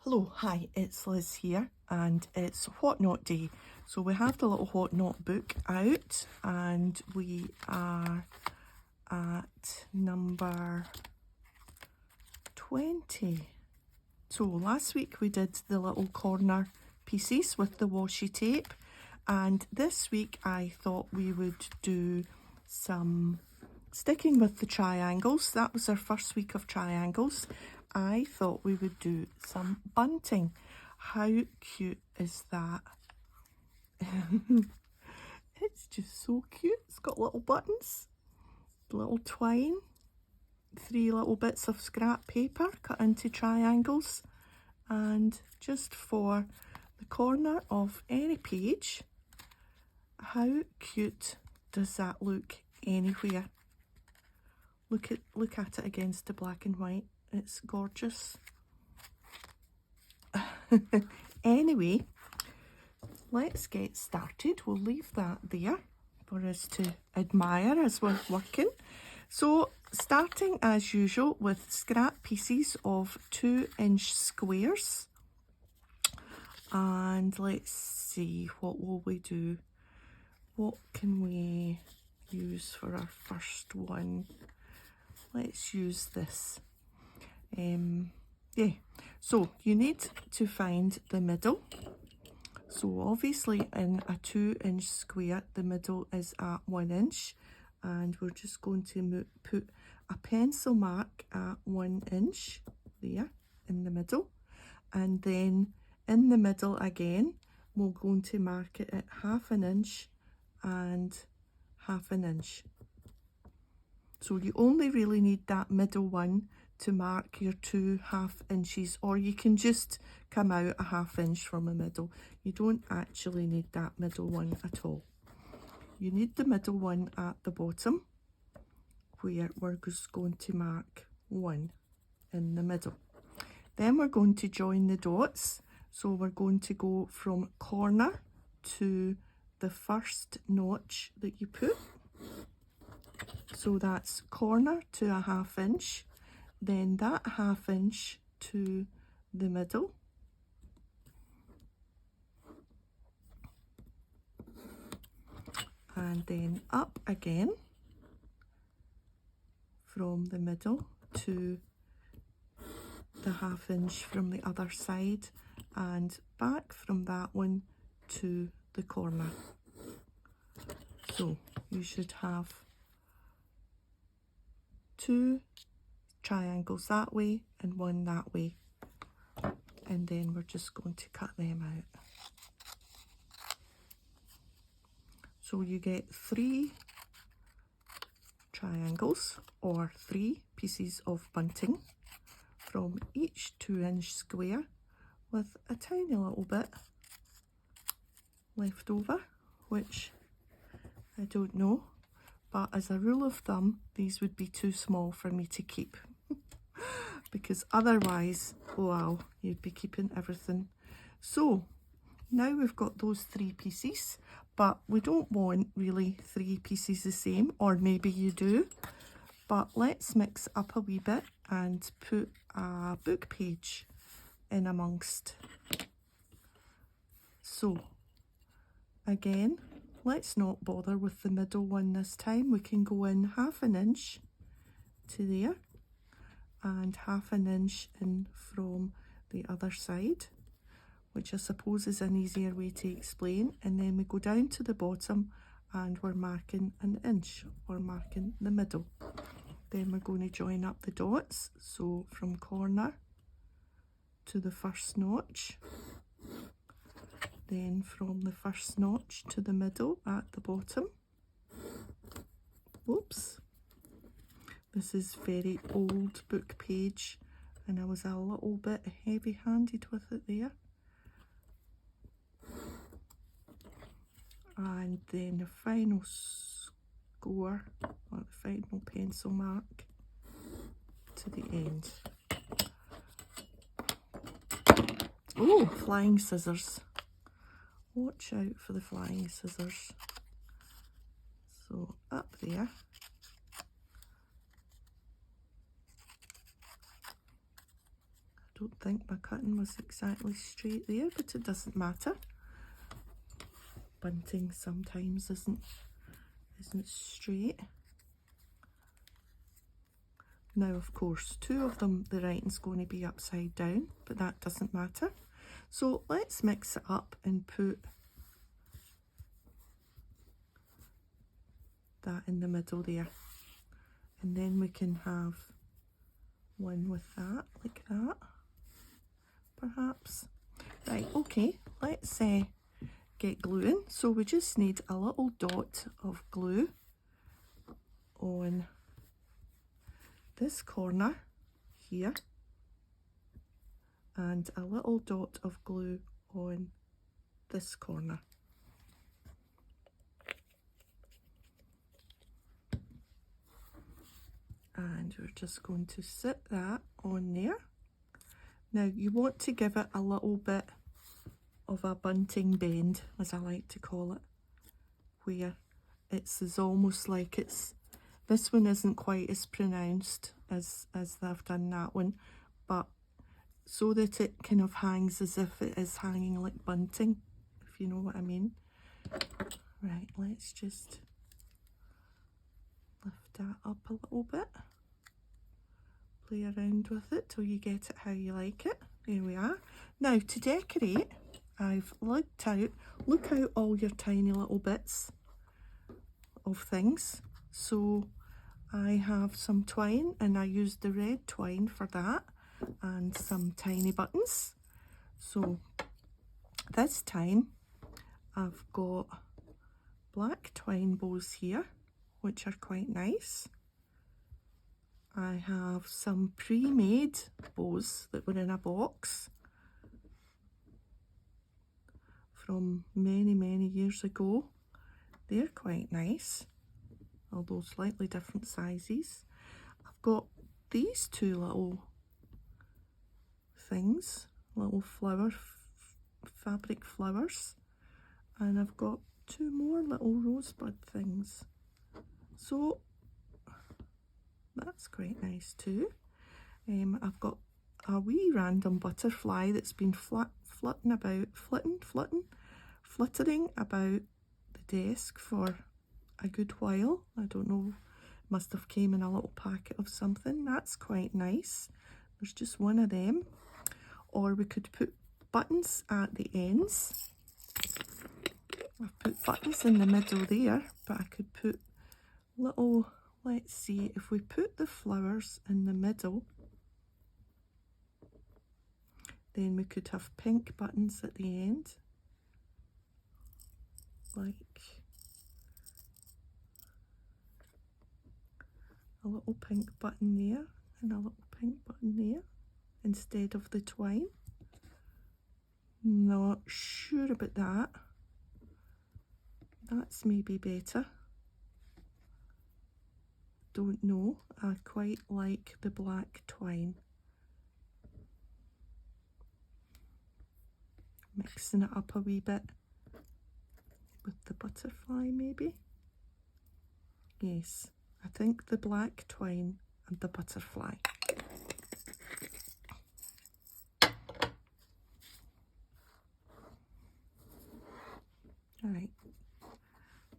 Hello, hi, it's Liz here and it's WhatNot day. So we have the little WhatNot book out and we are at number 20. So last week we did the little corner pieces with the washi tape, and this week I thought we would do some sticking with the triangles. That was our first week of triangles. I thought we would do some bunting. How cute is that? It's just so cute. It's got little buttons, little twine, 3 little bits of scrap paper cut into triangles, and just for the corner of any page. How cute does that look anywhere? Look at it against the black and white. It's gorgeous. Anyway, let's get started. We'll leave that there for us to admire as we're working. So, starting as usual with scrap pieces of 2-inch squares. And let's see, what will we do? What can we use for our first one? Let's use this. So you need to find the middle. So obviously in a 2-inch square, the middle is at 1 inch, and we're just going to put a pencil mark at 1 inch there in the middle, and then in the middle again we're going to mark it at 1/2 inch and 1/2 inch. So you only really need that middle one to mark your 2 1/2 inches, or you can just come out a 1/2 inch from the middle. You don't actually need that middle one at all. You need the middle one at the bottom, where we're just going to mark 1 in the middle. Then we're going to join the dots. So we're going to go from corner to the first notch that you put. So that's corner to a 1/2 inch, then that 1/2 inch to the middle, and then up again from the middle to the 1/2 inch from the other side, and back from that one to the corner. So you should have 2 triangles that way and 1 that way, and then we're just going to cut them out. So you get 3 triangles, or 3 pieces of bunting from each 2-inch square, with a tiny little bit left over, which I don't know, but as a rule of thumb these would be too small for me to keep because otherwise, wow, you'd be keeping everything. So now we've got those 3 pieces, but we don't want really 3 pieces the same, or maybe you do, but let's mix up a wee bit and put a book page in amongst. So again, let's not bother with the middle one this time. We can go in 1/2 inch to there and 1/2 inch in from the other side, which I suppose is an easier way to explain. And then we go down to the bottom and we're marking 1 inch, or marking the middle. Then we're going to join up the dots. So from corner to the first notch, then from the first notch to the middle at the bottom. Whoops. This is very old book page, and I was a little bit heavy-handed with it there. And then the final score, or the final pencil mark to the end. Oh, flying scissors. Watch out for the flying scissors. So up there. don't think my cutting was exactly straight there, but it doesn't matter. Bunting sometimes isn't straight. Now, of course, two of them, the writing's going to be upside down, but that doesn't matter. So let's mix it up and put that in the middle there. And then we can have one with that, like that, perhaps. Right, okay, let's get glue in. So we just need a little dot of glue on this corner here, and a little dot of glue on this corner. And we're just going to sit that on there. Now you want to give it a little bit of a bunting bend, as I like to call it, where it's almost like this one isn't quite as pronounced as I've done that one, but so that it kind of hangs as if it is hanging like bunting, if you know what I mean. Right, let's just lift that up a little bit. Play around with it till you get it how you like it. There we are. Now to decorate, I've look out all your tiny little bits of things. So I have some twine, and I used the red twine for that, and some tiny buttons. So this time I've got black twine bows here, which are quite nice. I have some pre-made bows that were in a box from many years ago. They're quite nice, although slightly different sizes. I've got these two little things, little fabric flowers, and I've got two more little rosebud things. So that's quite nice too. I've got a wee random butterfly that's been fluttering about the desk for a good while. I don't know, must have came in a little packet of something. That's quite nice. There's just one of them. Or we could put buttons at the ends. I've put buttons in the middle there, but I could put little, let's see, if we put the flowers in the middle, then we could have pink buttons at the end, like a little pink button there and a little pink button there instead of the twine. Not sure about that. That's maybe better. Don't know. I quite like the black twine. Mixing it up a wee bit with the butterfly maybe. Yes, I think the black twine and the butterfly. Alright,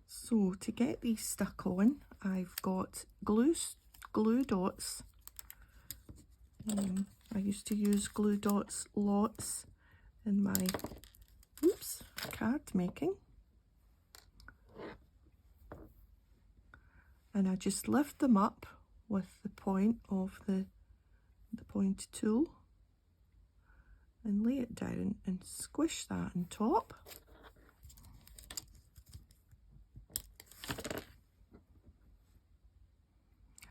so to get these stuck on, I've got glue dots. I used to use glue dots lots in my card making. And I just lift them up with the point of the point tool and lay it down and squish that on top.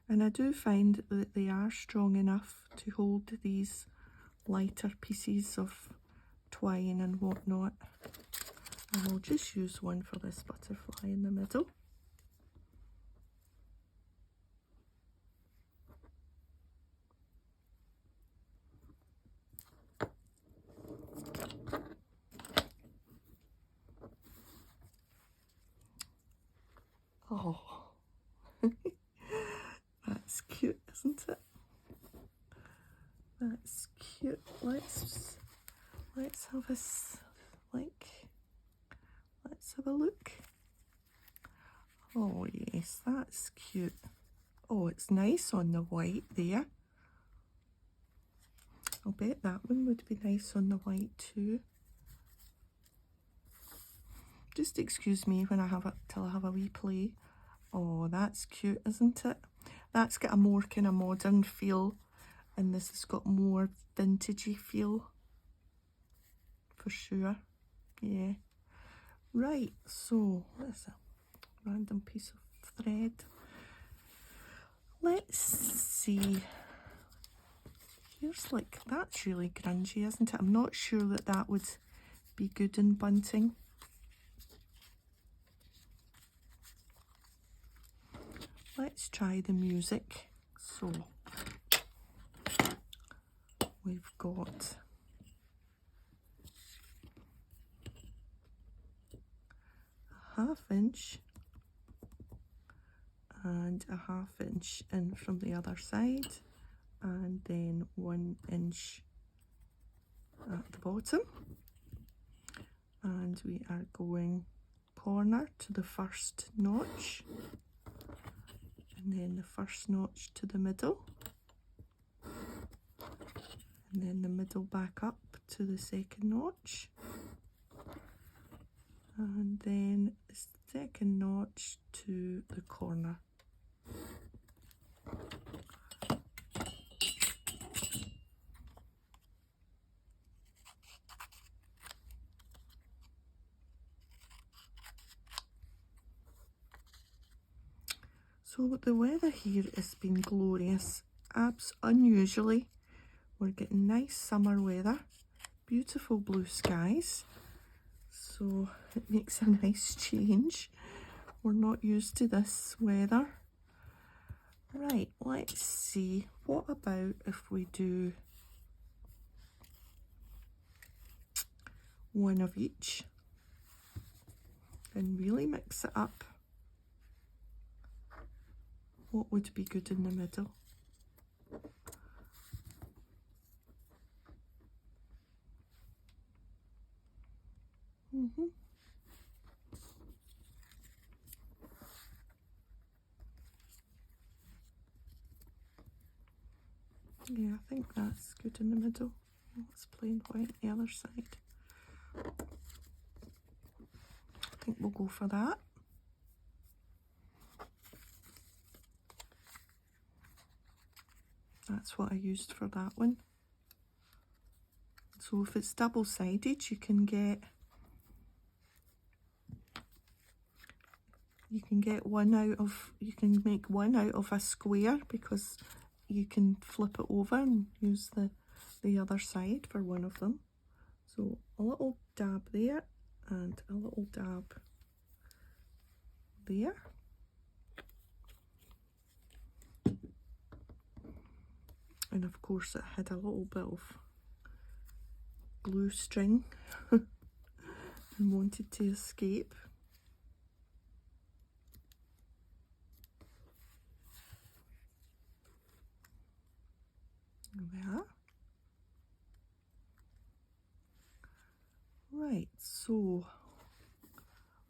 And I do find that they are strong enough to hold these lighter pieces of twine and whatnot. And I'll just use one for this butterfly in the middle. Oh, that's cute, isn't it? That's cute. let's have let's have a look. Oh yes, that's cute. Oh, it's nice on the white there. I'll bet that one would be nice on the white too. Just excuse me when I have it till I have a wee play. Oh, that's cute, isn't it? That's got a more kind of modern feel, and this has got more vintagey feel for sure. Yeah. Right, so what's a random piece of thread? Let's see. Here's like, that's really grungy, isn't it? I'm not sure that that would be good in bunting. Let's try the music. So we've got a 1/2 inch and a 1/2 inch in from the other side, and then 1 inch at the bottom, and we are going corner to the first notch, and then the first notch to the middle, and then the middle back up to the second notch, and then the second notch to the corner. So the weather here has been glorious, unusually. We're getting nice summer weather, beautiful blue skies, so it makes a nice change. We're not used to this weather. Right, let's see, what about if we do one of each and really mix it up? What would be good in the middle? Yeah, I think that's good in the middle. Let's plain white the other side. I think we'll go for that. That's what I used for that one. So if it's double-sided, you can make one out of a square, because you can flip it over and use the other side for one of them. So a little dab there and a little dab there. And of course it had a little bit of glue string and wanted to escape. There. Right, so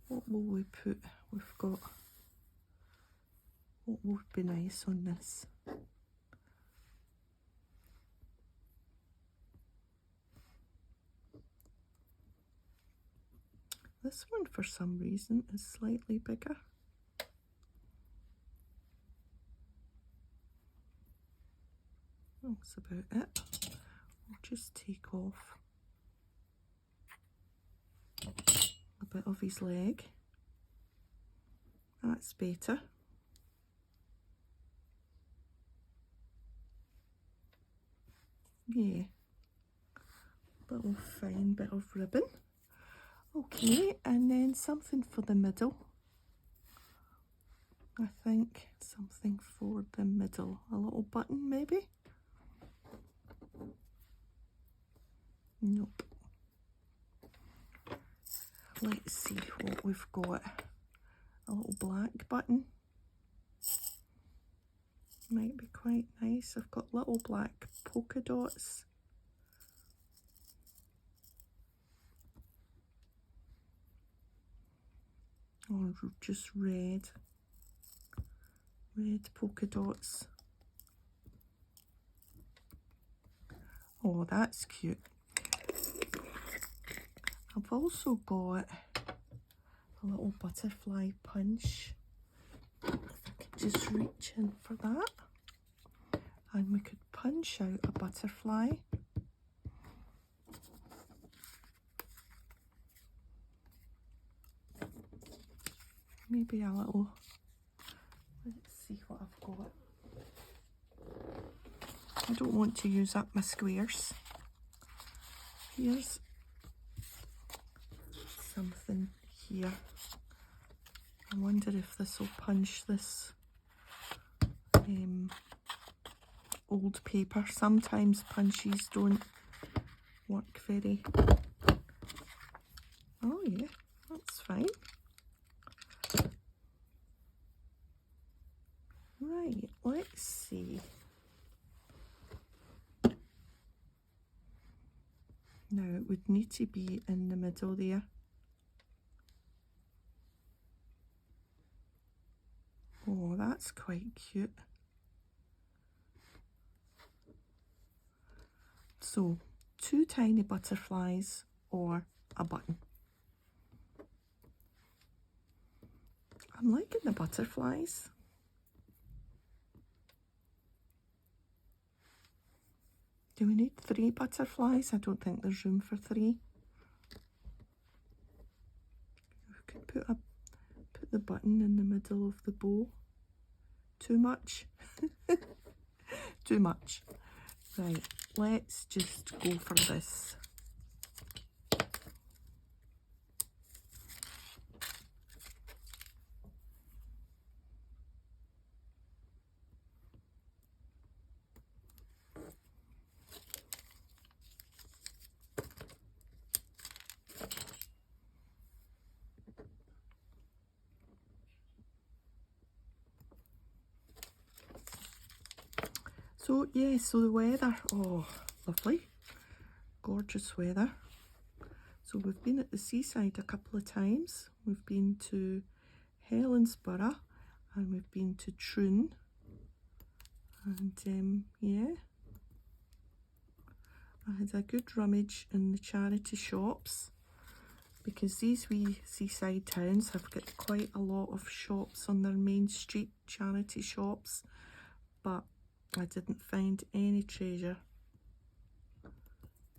what will we put? We've got, what would be nice on this? This one, for some reason, is slightly bigger. That's about it. We'll just take off a bit of his leg. That's better. Yeah. Little fine bit of ribbon. Okay, and then something for the middle. I think something for the middle. A little button, maybe? Nope. Let's see what we've got. A little black button. Might be quite nice. I've got little black polka dots. or just red polka dots. Oh, that's cute. I've also got a little butterfly punch. If I could just reach in for that, and we could punch out a butterfly. Maybe a little, let's see what I've got. I don't want to use up my squares. Here's something here. I wonder if this will punch this old paper. Sometimes punches don't work very. Oh yeah, that's fine. Right, let's see. Now it would need to be in the middle there. Oh, that's quite cute. So, 2 tiny butterflies or a button. I'm liking the butterflies. Do we need 3 butterflies? I don't think there's room for 3. We could put the button in the middle of the bow. Too much? Too much. Right, let's just go for this. So yeah, so the weather, oh lovely, gorgeous weather. So we've been at the seaside a couple of times. We've been to Helensburgh and we've been to Troon, and yeah, I had a good rummage in the charity shops, because these wee seaside towns have got quite a lot of shops on their main street, charity shops, but I didn't find any treasure.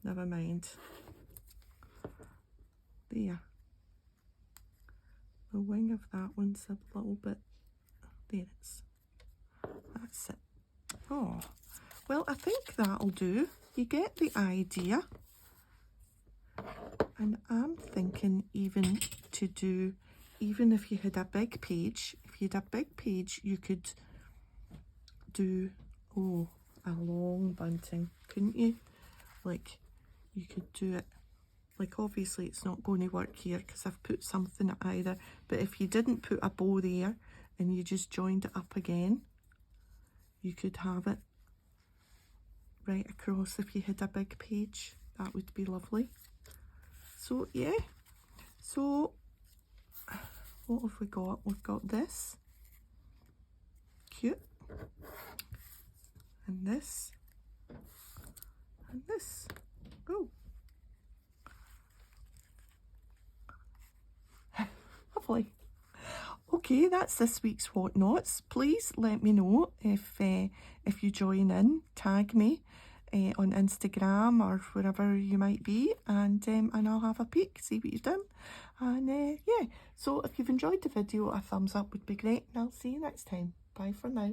Never mind. There. The wing of that one's a little bit, there it is. That's it. Oh, well, I think that'll do. You get the idea. And I'm thinking even to do, even if you had a big page, you could do, oh, a long bunting, couldn't you? Like, you could do it, like, obviously it's not going to work here because I've put something at either, but if you didn't put a bow there and you just joined it up again, you could have it right across. If you had a big page, that would be lovely. So yeah, so what have we got? We've got this, cute, and this, and this. Oh, lovely. Okay, that's this week's WhatNots. Please let me know if you join in. Tag me on Instagram or wherever you might be, and I'll have a peek, see what you've done. And yeah, so if you've enjoyed the video, a thumbs up would be great, and I'll see you next time. Bye for now.